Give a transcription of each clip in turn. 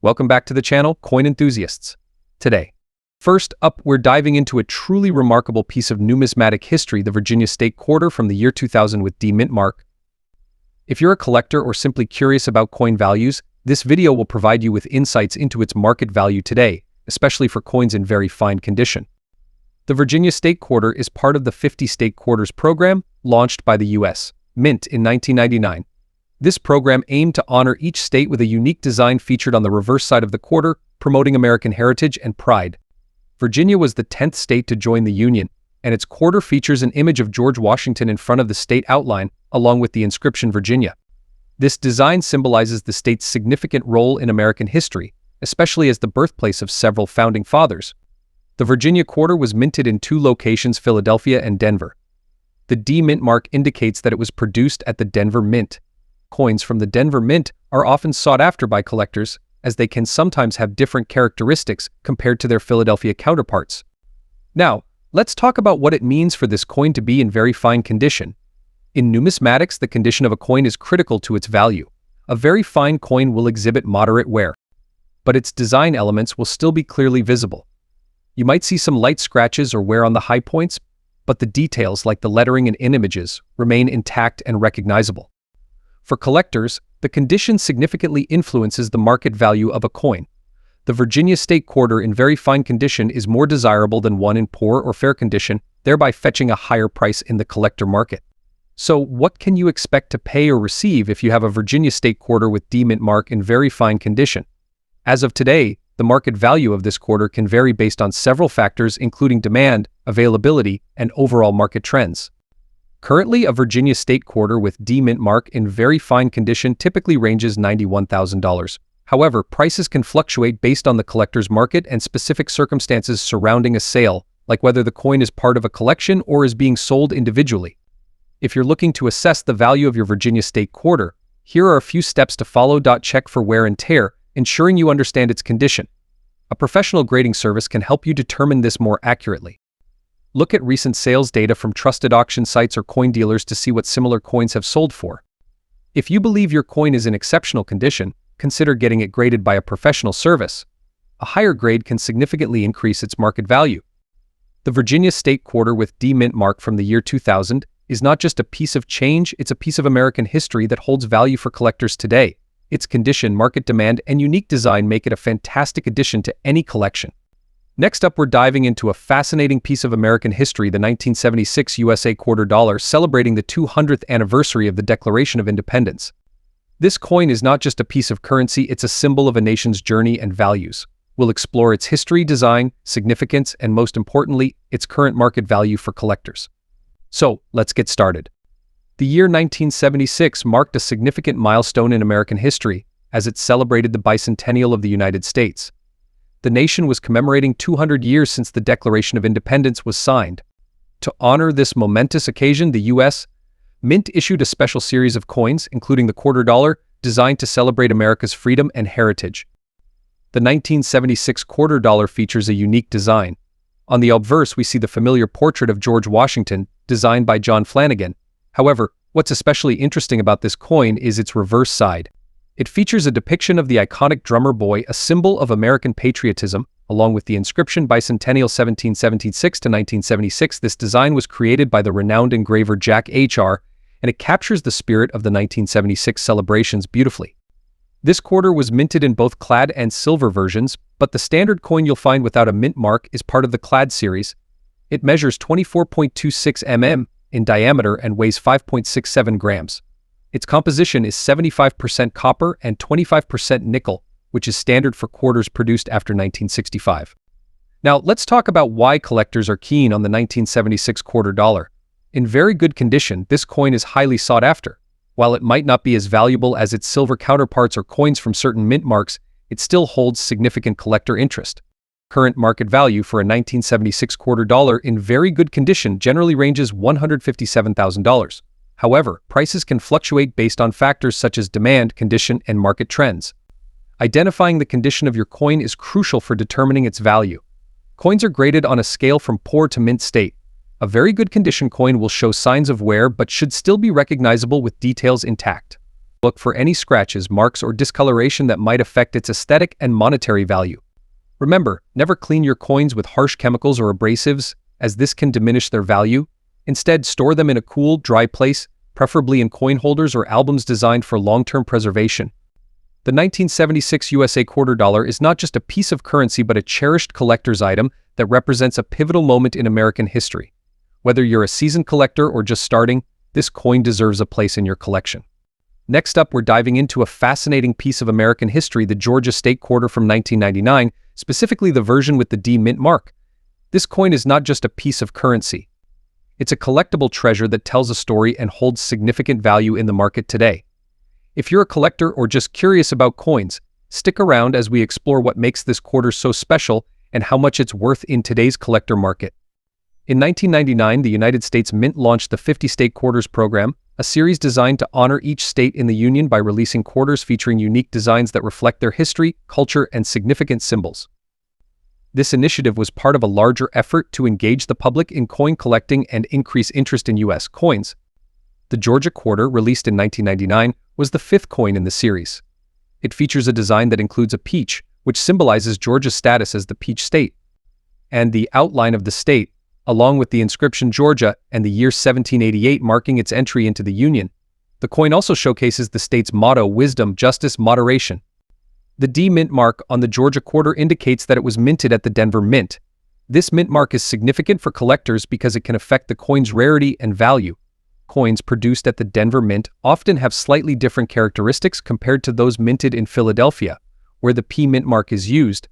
Welcome back to the channel, Coin Enthusiasts. Today, first up, we're diving into a truly remarkable piece of numismatic history, the Virginia State Quarter from the year 2000 with D mint mark. If you're a collector or simply curious about coin values, this video will provide you with insights into its market value today, especially for coins in very fine condition. The Virginia State Quarter is part of the 50 State Quarters program launched by the U.S. Mint in 1999. This program aimed to honor each state with a unique design featured on the reverse side of the quarter, promoting American heritage and pride. Virginia was the 10th state to join the Union, and its quarter features an image of George Washington in front of the state outline, along with the inscription Virginia. This design symbolizes the state's significant role in American history, especially as the birthplace of several founding fathers. The Virginia Quarter was minted in two locations, Philadelphia and Denver. The D mint mark indicates that it was produced at the Denver Mint. Coins from the Denver Mint are often sought after by collectors, as they can sometimes have different characteristics compared to their Philadelphia counterparts. Now, let's talk about what it means for this coin to be in very fine condition. In numismatics, the condition of a coin is critical to its value. A very fine coin will exhibit moderate wear, but its design elements will still be clearly visible. You might see some light scratches or wear on the high points, but the details like the lettering and images remain intact and recognizable. For collectors, the condition significantly influences the market value of a coin. The Virginia State Quarter in very fine condition is more desirable than one in poor or fair condition, thereby fetching a higher price in the collector market. So, what can you expect to pay or receive if you have a Virginia State Quarter with D mint mark in very fine condition? As of today, the market value of this quarter can vary based on several factors including demand, availability, and overall market trends. Currently, a Virginia State Quarter with D mint mark in very fine condition typically ranges $91,000. However, prices can fluctuate based on the collector's market and specific circumstances surrounding a sale, like whether the coin is part of a collection or is being sold individually. If you're looking to assess the value of your Virginia State Quarter, here are a few steps to follow. Check for wear and tear, ensuring you understand its condition. A professional grading service can help you determine this more accurately. Look at recent sales data from trusted auction sites or coin dealers to see what similar coins have sold for. If you believe your coin is in exceptional condition, consider getting it graded by a professional service. A higher grade can significantly increase its market value. The Virginia State Quarter with D mint mark from the year 2000 is not just a piece of change, it's a piece of American history that holds value for collectors today. Its condition, market demand, and unique design make it a fantastic addition to any collection. Next up, we're diving into a fascinating piece of American history, the 1976 USA quarter dollar, celebrating the 200th anniversary of the Declaration of Independence. This coin is not just a piece of currency, it's a symbol of a nation's journey and values. We'll explore its history, design, significance, and most importantly, its current market value for collectors. So, let's get started. The year 1976 marked a significant milestone in American history, as it celebrated the bicentennial of the United States. The nation was commemorating 200 years since the Declaration of Independence was signed. To honor this momentous occasion, the U.S. Mint issued a special series of coins, including the quarter dollar, designed to celebrate America's freedom and heritage. The 1976 quarter dollar features a unique design. On the obverse, we see the familiar portrait of George Washington, designed by John Flanagan. However, what's especially interesting about this coin is its reverse side. It features a depiction of the iconic drummer boy, a symbol of American patriotism, along with the inscription Bicentennial 1776 to 1976. This design was created by the renowned engraver Jack H.R., and it captures the spirit of the 1976 celebrations beautifully. This quarter was minted in both clad and silver versions, but the standard coin you'll find without a mint mark is part of the clad series. It measures 24.26 mm in diameter and weighs 5.67 grams. Its composition is 75% copper and 25% nickel, which is standard for quarters produced after 1965. Now, let's talk about why collectors are keen on the 1976 quarter dollar. In very good condition, this coin is highly sought after. While it might not be as valuable as its silver counterparts or coins from certain mint marks, it still holds significant collector interest. Current market value for a 1976 quarter dollar in very good condition generally ranges $157,000. However, prices can fluctuate based on factors such as demand, condition, and market trends. Identifying the condition of your coin is crucial for determining its value. Coins are graded on a scale from poor to mint state. A very good condition coin will show signs of wear but should still be recognizable with details intact. Look for any scratches, marks, or discoloration that might affect its aesthetic and monetary value. Remember, never clean your coins with harsh chemicals or abrasives, as this can diminish their value. Instead, store them in a cool, dry place, preferably in coin holders or albums designed for long-term preservation. The 1976 USA quarter dollar is not just a piece of currency but a cherished collector's item that represents a pivotal moment in American history. Whether you're a seasoned collector or just starting, this coin deserves a place in your collection. Next up, we're diving into a fascinating piece of American history, the Georgia State Quarter from 1999, specifically the version with the D mint mark. This coin is not just a piece of currency. It's a collectible treasure that tells a story and holds significant value in the market today. If you're a collector or just curious about coins, stick around as we explore what makes this quarter so special and how much it's worth in today's collector market. In 1999, the United States Mint launched the 50 State Quarters program, a series designed to honor each state in the Union by releasing quarters featuring unique designs that reflect their history, culture, and significant symbols. This initiative was part of a larger effort to engage the public in coin collecting and increase interest in U.S. coins. The Georgia Quarter, released in 1999, was the fifth coin in the series. It features a design that includes a peach, which symbolizes Georgia's status as the peach state, and the outline of the state, along with the inscription Georgia and the year 1788 marking its entry into the Union. The coin also showcases the state's motto, wisdom, justice, moderation. The D mint mark on the Georgia Quarter indicates that it was minted at the Denver Mint. This mint mark is significant for collectors because it can affect the coin's rarity and value. Coins produced at the Denver Mint often have slightly different characteristics compared to those minted in Philadelphia, where the P mint mark is used.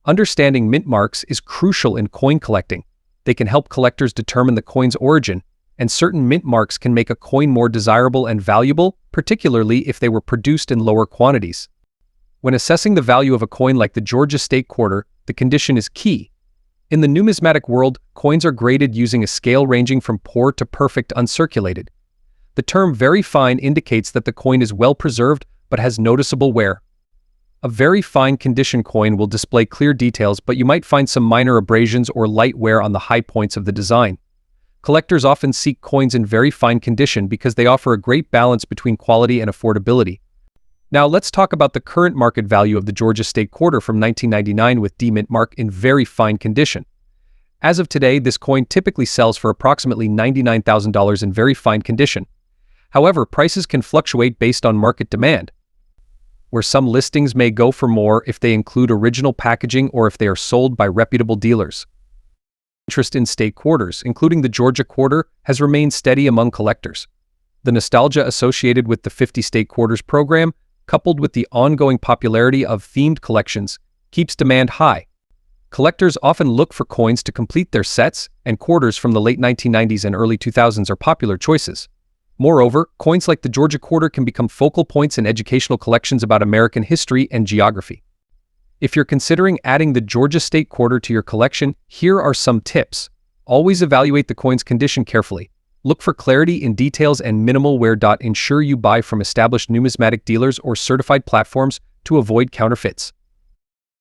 Understanding mint marks is crucial in coin collecting. They can help collectors determine the coin's origin, and certain mint marks can make a coin more desirable and valuable, particularly if they were produced in lower quantities. When assessing the value of a coin like the Georgia State Quarter, the condition is key. In the numismatic world, coins are graded using a scale ranging from poor to perfect uncirculated. The term very fine indicates that the coin is well preserved but has noticeable wear. A very fine condition coin will display clear details, but you might find some minor abrasions or light wear on the high points of the design. Collectors often seek coins in very fine condition because they offer a great balance between quality and affordability. Now let's talk about the current market value of the Georgia State Quarter from 1999 with D mint mark in very fine condition. As of today, this coin typically sells for approximately $99,000 in very fine condition. However, prices can fluctuate based on market demand, where some listings may go for more if they include original packaging or if they are sold by reputable dealers. Interest in state quarters, including the Georgia Quarter, has remained steady among collectors. The nostalgia associated with the 50 State Quarters program, coupled with the ongoing popularity of themed collections, keeps demand high. Collectors often look for coins to complete their sets, and quarters from the late 1990s and early 2000s are popular choices. Moreover, coins like the Georgia Quarter can become focal points in educational collections about American history and geography. If you're considering adding the Georgia State Quarter to your collection, here are some tips. Always evaluate the coin's condition carefully. Look for clarity in details and minimal wear. Ensure you buy from established numismatic dealers or certified platforms to avoid counterfeits.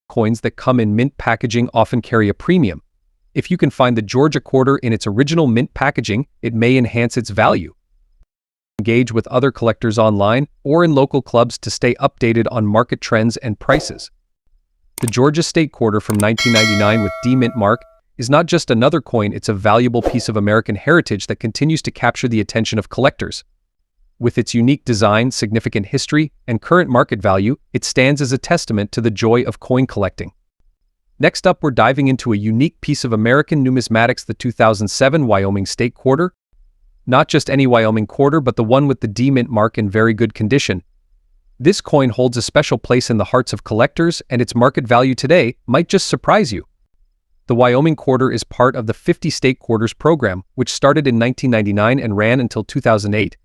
Coins that come in mint packaging often carry a premium. If you can find the Georgia Quarter in its original mint packaging, it may enhance its value. Engage with other collectors online or in local clubs to stay updated on market trends and prices. The Georgia State Quarter from 1999 with D mint mark is not just another coin, it's a valuable piece of American heritage that continues to capture the attention of collectors. With its unique design, significant history, and current market value, it stands as a testament to the joy of coin collecting. Next up, we're diving into a unique piece of American numismatics, the 2007 Wyoming State Quarter. Not just any Wyoming quarter, but the one with the D mint mark in very good condition. This coin holds a special place in the hearts of collectors, and its market value today might just surprise you. The Wyoming Quarter is part of the 50 State Quarters program, which started in 1999 and ran until 2008.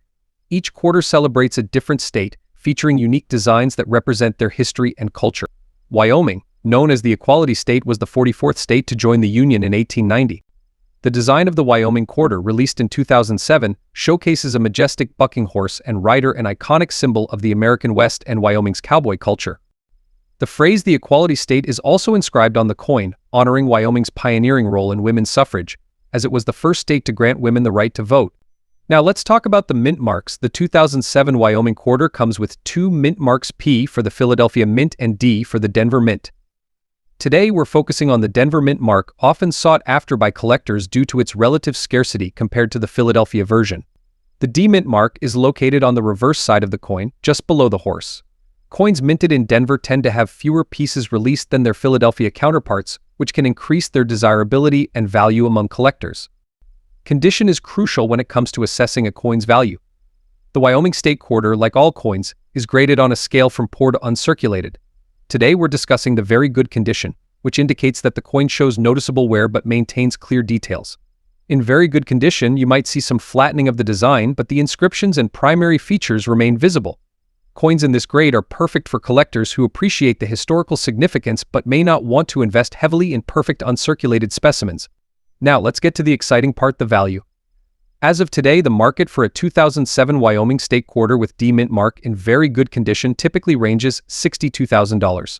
Each quarter celebrates a different state, featuring unique designs that represent their history and culture. Wyoming, known as the Equality State, was the 44th state to join the Union in 1890. The design of the Wyoming Quarter, released in 2007, showcases a majestic bucking horse and rider, an iconic symbol of the American West and Wyoming's cowboy culture. The phrase "the Equality State" is also inscribed on the coin, honoring Wyoming's pioneering role in women's suffrage, as it was the first state to grant women the right to vote. Now let's talk about the mint marks. The 2007 Wyoming quarter comes with two mint marks, P for the Philadelphia Mint and D for the Denver Mint. Today we're focusing on the Denver Mint mark, often sought after by collectors due to its relative scarcity compared to the Philadelphia version. The D mint mark is located on the reverse side of the coin, just below the horse. Coins minted in Denver tend to have fewer pieces released than their Philadelphia counterparts, which can increase their desirability and value among collectors. Condition is crucial when it comes to assessing a coin's value. The Wyoming State Quarter, like all coins, is graded on a scale from poor to uncirculated. Today we're discussing the very good condition, which indicates that the coin shows noticeable wear but maintains clear details. In very good condition, you might see some flattening of the design, but the inscriptions and primary features remain visible. Coins in this grade are perfect for collectors who appreciate the historical significance but may not want to invest heavily in perfect uncirculated specimens. Now let's get to the exciting part, the value. As of today, the market for a 2007 Wyoming State Quarter with D mint mark in very good condition typically ranges $62,000.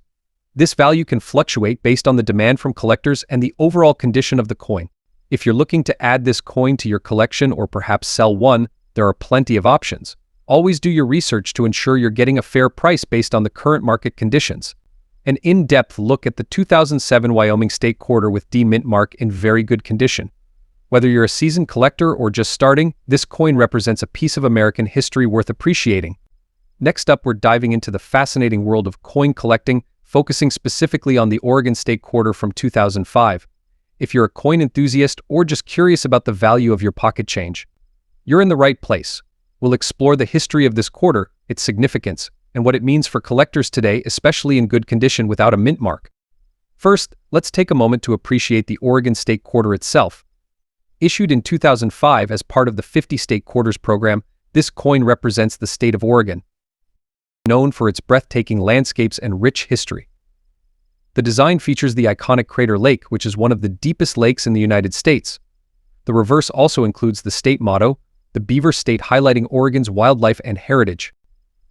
This value can fluctuate based on the demand from collectors and the overall condition of the coin. If you're looking to add this coin to your collection or perhaps sell one, there are plenty of options. Always do your research to ensure you're getting a fair price based on the current market conditions. An in-depth look at the 2007 Wyoming State Quarter with D mint mark in very good condition. Whether you're a seasoned collector or just starting, this coin represents a piece of American history worth appreciating. Next up, we're diving into the fascinating world of coin collecting, focusing specifically on the Oregon State Quarter from 2005. If you're a coin enthusiast or just curious about the value of your pocket change, you're in the right place. We'll explore the history of this quarter, its significance, and what it means for collectors today, especially in good condition without a mint mark. First, let's take a moment to appreciate the Oregon State Quarter itself. Issued in 2005 as part of the 50 State Quarters program, this coin represents the state of Oregon, known for its breathtaking landscapes and rich history. The design features the iconic Crater Lake, which is one of the deepest lakes in the United States. The reverse also includes the state motto, the Beaver State, highlighting Oregon's wildlife and heritage.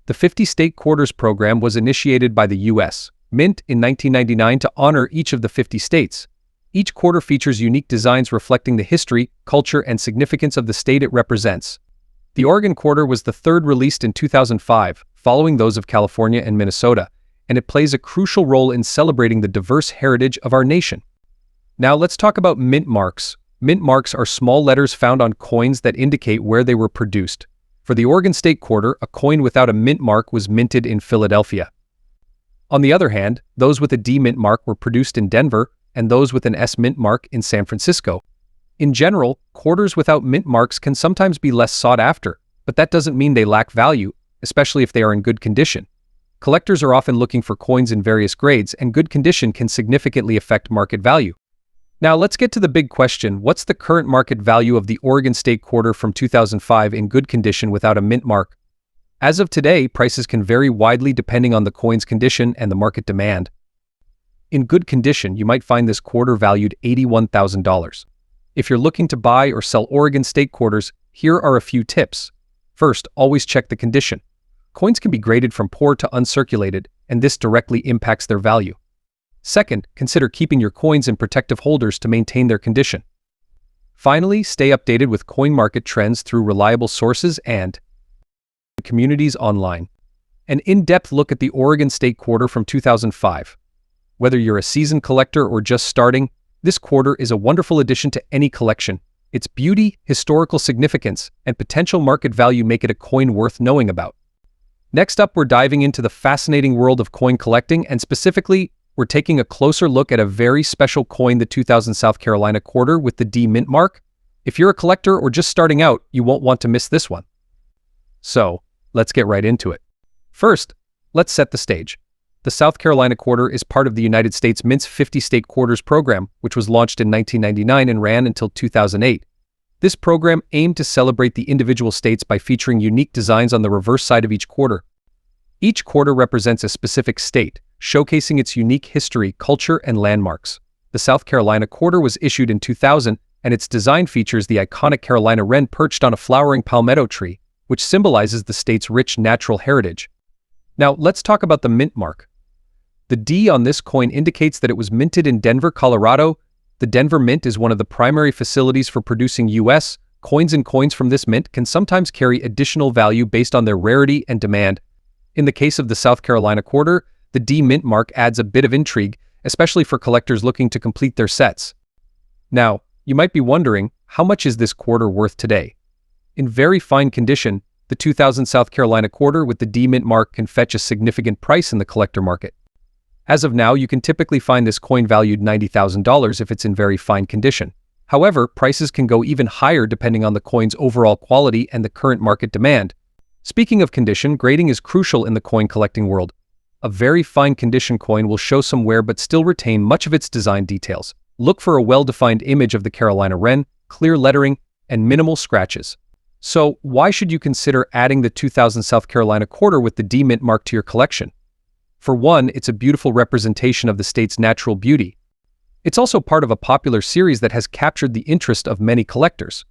The 50 State Quarters program was initiated by the U.S. Mint in 1999 to honor each of the 50 states. Each quarter features unique designs reflecting the history, culture, and significance of the state it represents. The Oregon Quarter was the third released in 2005, following those of California and Minnesota, and it plays a crucial role in celebrating the diverse heritage of our nation. Now let's talk about mint marks. Mint marks are small letters found on coins that indicate where they were produced. For the Oregon State Quarter, a coin without a mint mark was minted in Philadelphia. On the other hand, those with a D mint mark were produced in Denver, and those with an S mint mark in San Francisco. In general, quarters without mint marks can sometimes be less sought after, but that doesn't mean they lack value, especially if they are in good condition. Collectors are often looking for coins in various grades, and good condition can significantly affect market value. Now let's get to the big question: what's the current market value of the Oregon State Quarter from 2005 in good condition without a mint mark? As of today, prices can vary widely depending on the coin's condition and the market demand. In good condition, you might find this quarter valued $81,000. If you're looking to buy or sell Oregon State Quarters, here are a few tips. First, always check the condition. Coins can be graded from poor to uncirculated, and this directly impacts their value. Second, consider keeping your coins in protective holders to maintain their condition. Finally, stay updated with coin market trends through reliable sources and communities online. An in-depth look at the Oregon State Quarter from 2005. Whether you're a seasoned collector or just starting, this quarter is a wonderful addition to any collection. Its beauty, historical significance, and potential market value make it a coin worth knowing about. Next up, we're diving into the fascinating world of coin collecting, and specifically, we're taking a closer look at a very special coin, the 2000 South Carolina Quarter with the D mint mark. If you're a collector or just starting out, you won't want to miss this one. So, let's get right into it. First, let's set the stage. The South Carolina Quarter is part of the United States Mint's 50 State Quarters program, which was launched in 1999 and ran until 2008. This program aimed to celebrate the individual states by featuring unique designs on the reverse side of each quarter. Each quarter represents a specific state, showcasing its unique history, culture, and landmarks. The South Carolina Quarter was issued in 2000, and its design features the iconic Carolina wren perched on a flowering palmetto tree, which symbolizes the state's rich natural heritage. Now, let's talk about the mint mark. The D on this coin indicates that it was minted in Denver, Colorado. The Denver Mint is one of the primary facilities for producing U.S. Coins from this mint can sometimes carry additional value based on their rarity and demand. In the case of the South Carolina quarter, the D mint mark adds a bit of intrigue, especially for collectors looking to complete their sets. Now, you might be wondering, how much is this quarter worth today? In very fine condition, the 2000 South Carolina quarter with the D mint mark can fetch a significant price in the collector market. As of now, you can typically find this coin valued $90,000 if it's in very fine condition. However, prices can go even higher depending on the coin's overall quality and the current market demand. Speaking of condition, grading is crucial in the coin collecting world. A very fine condition coin will show some wear but still retain much of its design details. Look for a well-defined image of the Carolina wren, clear lettering, and minimal scratches. So, why should you consider adding the 2000 South Carolina quarter with the D mint mark to your collection? For one, it's a beautiful representation of the state's natural beauty. It's also part of a popular series that has captured the interest of many collectors.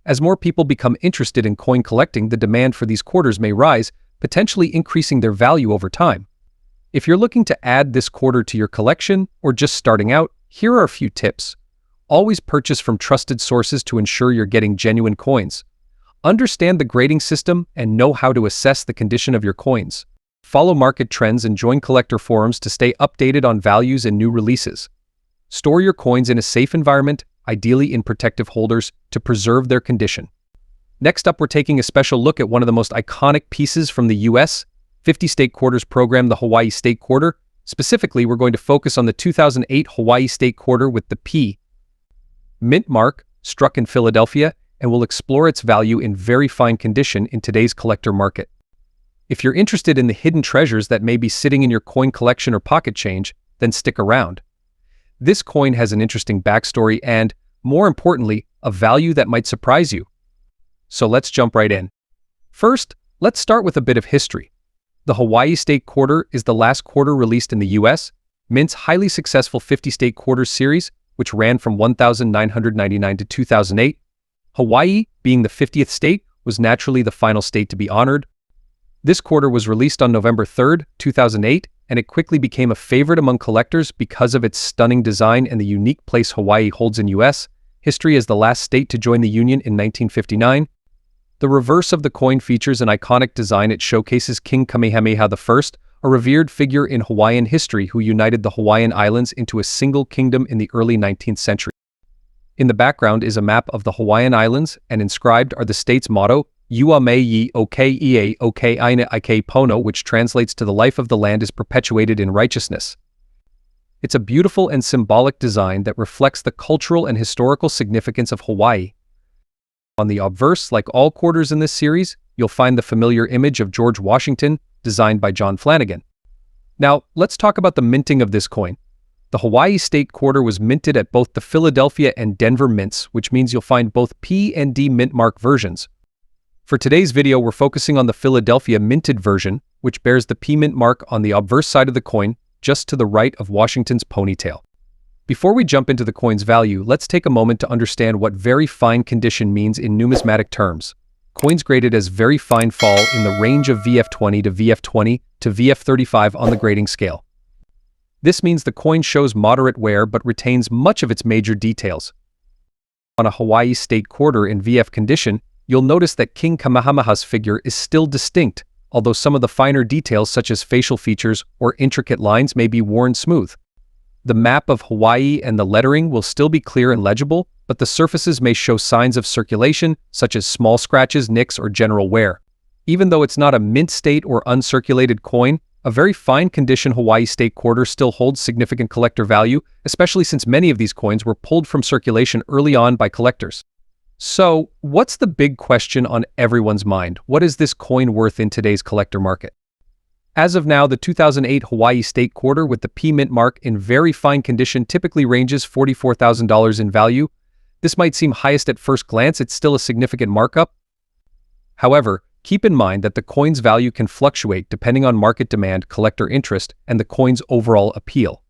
As more people become interested in coin collecting, the demand for these quarters may rise, potentially increasing their value over time. If you're looking to add this quarter to your collection or just starting out, here are a few tips. Always purchase from trusted sources to ensure you're getting genuine coins. Understand the grading system and know how to assess the condition of your coins. Follow market trends and join collector forums to stay updated on values and new releases. Store your coins in a safe environment, ideally in protective holders, to preserve their condition. Next up, we're taking a special look at one of the most iconic pieces from the U.S. 50 State Quarters program, the Hawaii State Quarter. Specifically, we're going to focus on the 2008 Hawaii State Quarter with the P mint mark, struck in Philadelphia, and we'll explore its value in very fine condition in today's collector market. If you're interested in the hidden treasures that may be sitting in your coin collection or pocket change, then stick around. This coin has an interesting backstory and, more importantly, a value that might surprise you. So let's jump right in. First, let's start with a bit of history. The Hawaii State Quarter is the last quarter released in the U.S., Mint's highly successful 50 State Quarters series, which ran from 1999 to 2008. Hawaii, being the 50th state, was naturally the final state to be honored. This quarter was released on November 3, 2008, and it quickly became a favorite among collectors because of its stunning design and the unique place Hawaii holds in U.S. history as the last state to join the Union in 1959. The reverse of the coin features an iconic design. It showcases King Kamehameha I, a revered figure in Hawaiian history who united the Hawaiian Islands into a single kingdom in the early 19th century. In the background is a map of the Hawaiian Islands, and inscribed are the state's motto, Ua me ye oke ie oke aina ike pono, which translates to the life of the land is perpetuated in righteousness. It's a beautiful and symbolic design that reflects the cultural and historical significance of Hawaii. On the obverse, like all quarters in this series, you'll find the familiar image of George Washington, designed by John Flanagan. Now, let's talk about the minting of this coin. The Hawaii State Quarter was minted at both the Philadelphia and Denver mints, which means you'll find both P and D mint mark versions. For today's video, we're focusing on the Philadelphia minted version, which bears the P mint mark on the obverse side of the coin, just to the right of Washington's ponytail. Before we jump into the coin's value, let's take a moment to understand what very fine condition means in numismatic terms. Coins graded as very fine fall in the range of VF20 to VF20 to VF35 on the grading scale. This means the coin shows moderate wear but retains much of its major details. On a Hawaii State Quarter in VF condition, you'll notice that King Kamehameha's figure is still distinct, although some of the finer details such as facial features or intricate lines may be worn smooth. The map of Hawaii and the lettering will still be clear and legible, but the surfaces may show signs of circulation, such as small scratches, nicks, or general wear. Even though it's not a mint state or uncirculated coin, a very fine condition Hawaii State Quarter still holds significant collector value, especially since many of these coins were pulled from circulation early on by collectors. So, what's the big question on everyone's mind? What is this coin worth in today's collector market? As of now, the 2008 Hawaii State Quarter with the P mint mark in very fine condition typically ranges $44,000 in value. This might seem highest at first glance, it's still a significant markup. However, keep in mind that the coin's value can fluctuate depending on market demand, collector interest, and the coin's overall appeal.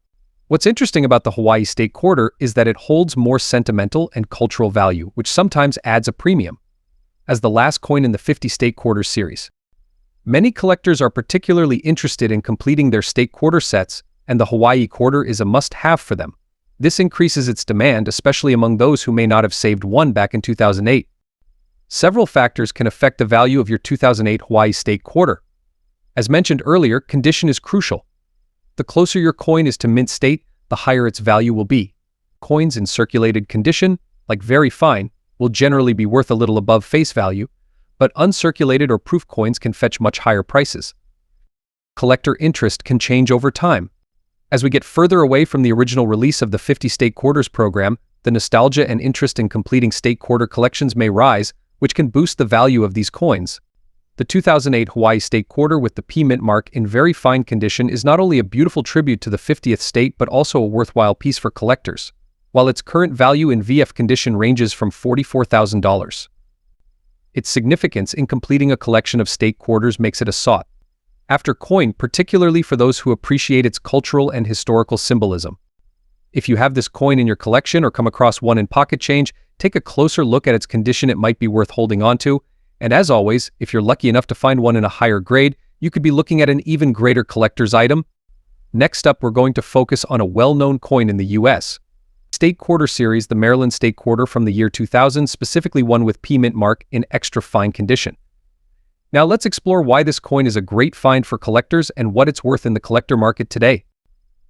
What's interesting about the Hawaii State Quarter is that it holds more sentimental and cultural value, which sometimes adds a premium. As the last coin in the 50 State Quarters series, many collectors are particularly interested in completing their state quarter sets, and the Hawaii Quarter is a must-have for them. This increases its demand, especially among those who may not have saved one back in 2008. Several factors can affect the value of your 2008 Hawaii State Quarter. As mentioned earlier, condition is crucial. The closer your coin is to mint state, the higher its value will be. Coins in circulated condition, like very fine, will generally be worth a little above face value, but uncirculated or proof coins can fetch much higher prices. Collector interest can change over time. As we get further away from the original release of the 50 State Quarters program, the nostalgia and interest in completing state quarter collections may rise, which can boost the value of these coins. The 2008 Hawaii State Quarter with the P mint mark in very fine condition is not only a beautiful tribute to the 50th state but also a worthwhile piece for collectors, while its current value in VF condition ranges from $44,000. Its significance in completing a collection of state quarters makes it a sought-after coin, particularly for those who appreciate its cultural and historical symbolism. If you have this coin in your collection or come across one in pocket change, take a closer look at its condition. It might be worth holding on to. And as always, if you're lucky enough to find one in a higher grade, you could be looking at an even greater collector's item. Next up, we're going to focus on a well-known coin in the U.S. State Quarter series, the Maryland State Quarter from the year 2000, specifically one with P mint mark in extra fine condition. Now let's explore why this coin is a great find for collectors and what it's worth in the collector market today.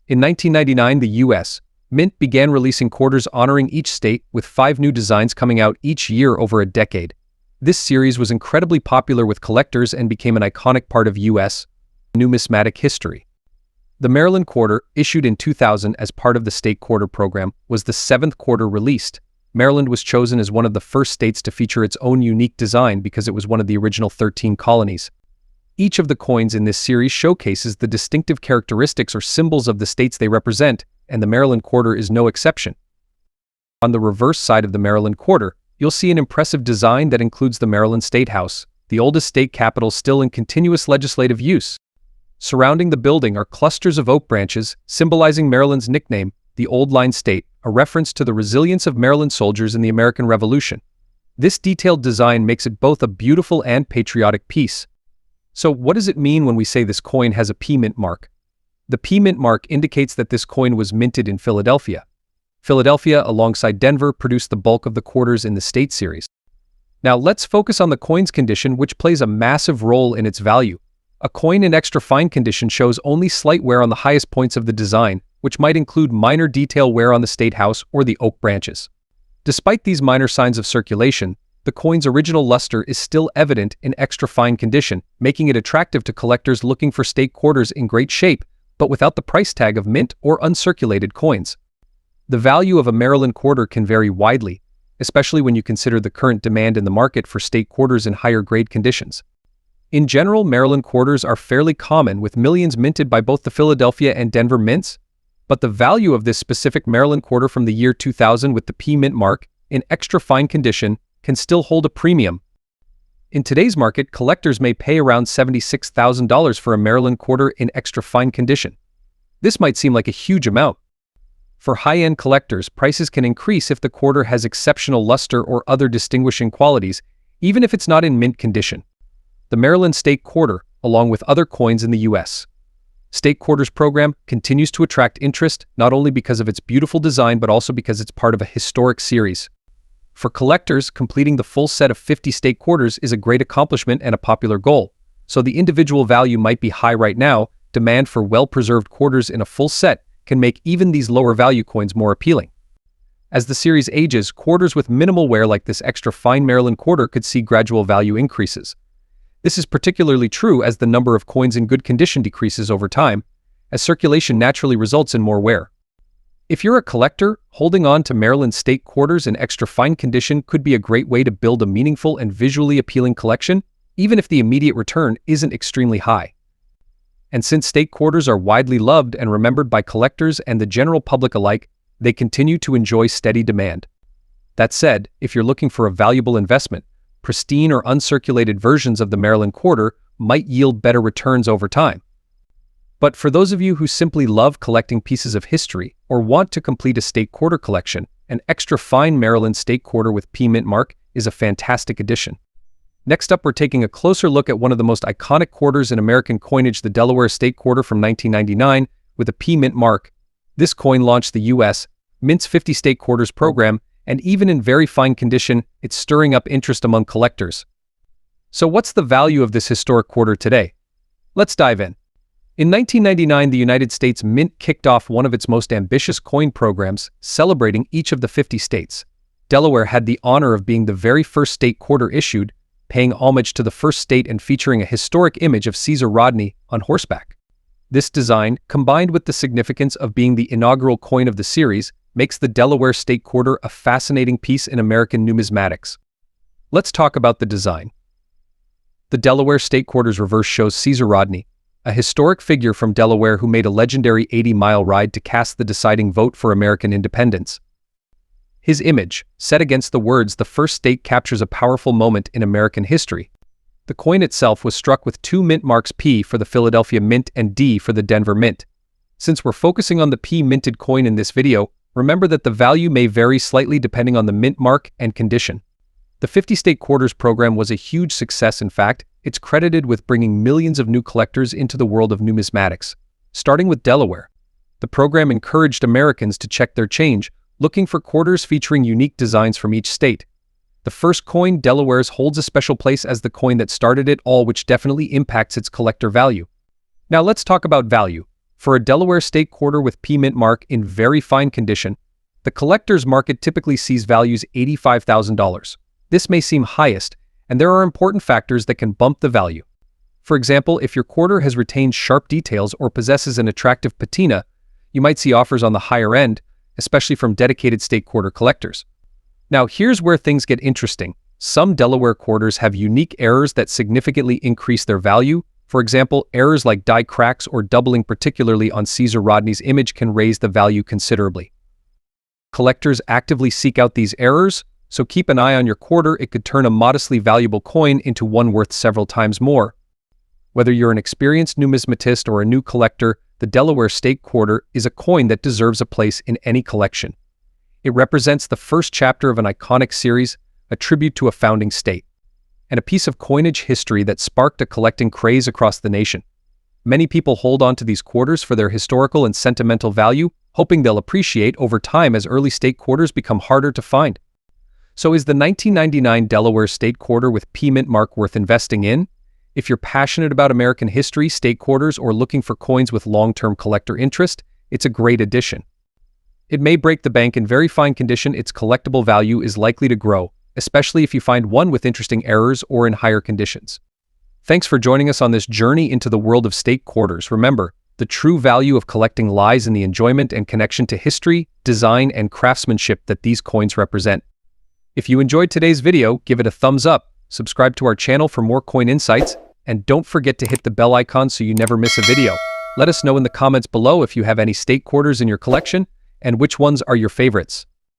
In 1999, the U.S. Mint began releasing quarters honoring each state, with 5 new designs coming out each year over a decade. This series was incredibly popular with collectors and became an iconic part of U.S. numismatic history. The Maryland Quarter, issued in 2000 as part of the State Quarter program, was the 7th quarter released. Maryland was chosen as one of the first states to feature its own unique design because it was one of the original 13 colonies. Each of the coins in this series showcases the distinctive characteristics or symbols of the states they represent, and the Maryland Quarter is no exception. On the reverse side of the Maryland Quarter, you'll see an impressive design that includes the Maryland State House, the oldest state capitol still in continuous legislative use. Surrounding the building are clusters of oak branches, symbolizing Maryland's nickname, the Old Line State, a reference to the resilience of Maryland soldiers in the American Revolution. This detailed design makes it both a beautiful and patriotic piece. So what does it mean when we say this coin has a P mint mark? The P mint mark indicates that this coin was minted in Philadelphia. Philadelphia, alongside Denver, produced the bulk of the quarters in the state series. Now let's focus on the coin's condition, which plays a massive role in its value. A coin in extra fine condition shows only slight wear on the highest points of the design, which might include minor detail wear on the state house or the oak branches. Despite these minor signs of circulation, the coin's original luster is still evident in extra fine condition, making it attractive to collectors looking for state quarters in great shape, but without the price tag of mint or uncirculated coins. The value of a Maryland quarter can vary widely, especially when you consider the current demand in the market for state quarters in higher grade conditions. In general, Maryland quarters are fairly common, with millions minted by both the Philadelphia and Denver mints, but the value of this specific Maryland quarter from the year 2000 with the P mint mark in extra fine condition can still hold a premium. In today's market, collectors may pay around $76,000 for a Maryland quarter in extra fine condition. This might seem like a huge amount. For high-end collectors, prices can increase if the quarter has exceptional luster or other distinguishing qualities, even if it's not in mint condition. The Maryland State Quarter, along with other coins in the U.S. State Quarters program, continues to attract interest not only because of its beautiful design but also because it's part of a historic series. For collectors, completing the full set of 50 state quarters is a great accomplishment and a popular goal. So the individual value might be high right now. Demand for well-preserved quarters in a full set can make even these lower value coins more appealing. As the series ages, quarters with minimal wear like this extra fine Maryland quarter could see gradual value increases. This is particularly true as the number of coins in good condition decreases over time, as circulation naturally results in more wear. If you're a collector, holding on to Maryland state quarters in extra fine condition could be a great way to build a meaningful and visually appealing collection, even if the immediate return isn't extremely high. And since state quarters are widely loved and remembered by collectors and the general public alike, they continue to enjoy steady demand. That said, if you're looking for a valuable investment, pristine or uncirculated versions of the Maryland quarter might yield better returns over time. But for those of you who simply love collecting pieces of history or want to complete a state quarter collection, an extra fine Maryland state quarter with P mint mark is a fantastic addition. Next up, we're taking a closer look at one of the most iconic quarters in American coinage, the Delaware State Quarter from 1999 with a P mint mark. This coin launched the U.S. Mint's 50 State Quarters program and even in very fine condition, it's stirring up interest among collectors. So what's the value of this historic quarter today? Let's dive in. In 1999, the United States Mint kicked off one of its most ambitious coin programs, celebrating each of the 50 states. Delaware had the honor of being the very first state quarter issued, paying homage to the first state and featuring a historic image of Caesar Rodney on horseback. This design, combined with the significance of being the inaugural coin of the series, makes the Delaware State Quarter a fascinating piece in American numismatics. Let's talk about the design. The Delaware State Quarter's reverse shows Caesar Rodney, a historic figure from Delaware who made a legendary 80-mile ride to cast the deciding vote for American independence. His image, set against the words "the first state," captures a powerful moment in American history. The coin itself was struck with two mint marks, P for the Philadelphia Mint and D for the Denver Mint. Since we're focusing on the P minted coin in this video, remember that the value may vary slightly depending on the mint mark and condition. The 50 State Quarters program was a huge success. In fact, it's credited with bringing millions of new collectors into the world of numismatics. Starting with Delaware, the program encouraged Americans to check their change, looking for quarters featuring unique designs from each state. The first coin, Delaware's, holds a special place as the coin that started it all, which definitely impacts its collector value. Now let's talk about value. For a Delaware State Quarter with P mint mark in very fine condition, the collector's market typically sees values $85,000. This may seem highest, and there are important factors that can bump the value. For example, if your quarter has retained sharp details or possesses an attractive patina, you might see offers on the higher end, especially from dedicated state quarter collectors. Now here's where things get interesting. Some Delaware quarters have unique errors that significantly increase their value. For example, errors like die cracks or doubling, particularly on Caesar Rodney's image, can raise the value considerably. Collectors actively seek out these errors, so keep an eye on your quarter. It could turn a modestly valuable coin into one worth several times more. Whether you're an experienced numismatist or a new collector, the Delaware State Quarter is a coin that deserves a place in any collection. It represents the first chapter of an iconic series, a tribute to a founding state, and a piece of coinage history that sparked a collecting craze across the nation. Many people hold on to these quarters for their historical and sentimental value, hoping they'll appreciate over time as early state quarters become harder to find. So is the 1999 Delaware State Quarter with P mint mark worth investing in? If you're passionate about American history, state quarters, or looking for coins with long-term collector interest, it's a great addition. It may break the bank in very fine condition. Its collectible value is likely to grow, especially if you find one with interesting errors or in higher conditions. Thanks for joining us on this journey into the world of state quarters. Remember, the true value of collecting lies in the enjoyment and connection to history, design, and craftsmanship that these coins represent. If you enjoyed today's video, give it a thumbs up, subscribe to our channel for more coin insights, and don't forget to hit the bell icon so you never miss a video. Let us know in the comments below if you have any state quarters in your collection and which ones are your favorites.